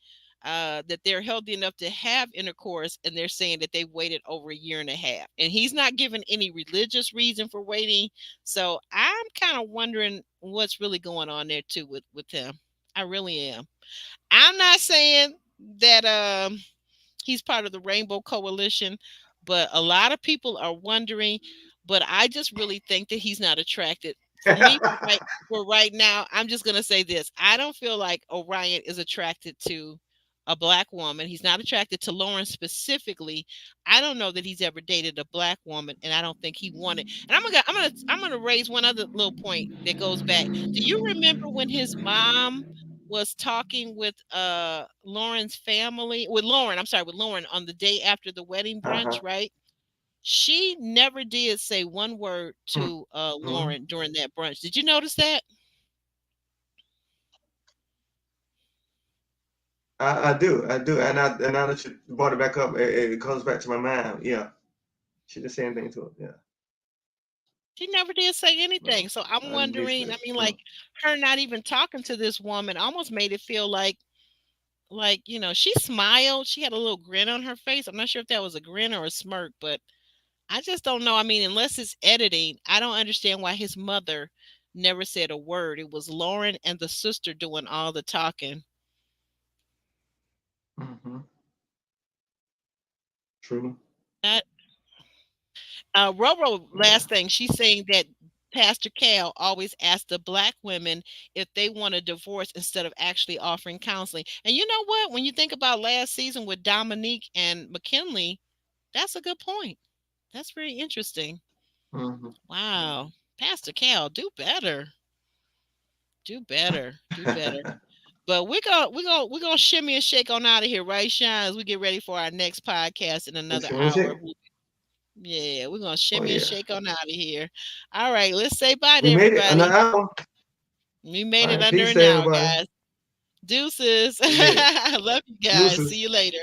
that they're healthy enough to have intercourse, and they're saying that they waited over a year and a half. And he's not given any religious reason for waiting. So I'm kind of wondering what's really going on there too with him. I really am. I'm not saying that he's part of the Rainbow Coalition, but a lot of people are wondering. But I just really think that he's not attracted. For me, for right now, I'm just gonna say this: I don't feel like Orion is attracted to a black woman. He's not attracted to Lauren specifically. I don't know that he's ever dated a black woman, and I don't think he wanted. And I'm gonna raise one other little point that goes back. Do you remember when his mom was talking with Lauren's family, with Lauren, I'm sorry, with Lauren on the day after the wedding Uh-huh. brunch, right? She never did say one word to Mm-hmm. Lauren during that brunch. Did you notice that? I do, and now that you brought it back up, it comes back to my mind. Yeah, she didn't say anything to it. Yeah, She never did say anything. no, So I'm I did wondering, say. I mean, like her not even talking to this woman almost made it feel like, she smiled. She had a little grin on her face. I'm not sure if that was a grin or a smirk, but I just don't know. I mean, unless it's editing, I don't understand why his mother never said a word. It was Lauren and the sister doing all the talking. Mm-hmm. True. That Roro, Yeah. last thing, she's saying that Pastor Cal always asks the black women if they want a divorce instead of actually offering counseling. And you know what? When you think about last season with Dominique and McKinley, that's a good point. That's very interesting. Mm-hmm. Wow. Pastor Cal, do better. Do better. Do better. But we're gonna shimmy and shake on out of here, right, Sean? As we get ready for our next podcast in It's another hour. music. Yeah, we're gonna Oh shimmy and yeah, shake on out of here. All right, let's say bye to we made it an everybody. hour. We All made it right, under peace an to hour, everybody. guys. Deuces. Yeah, Love you guys. See deuces. you later.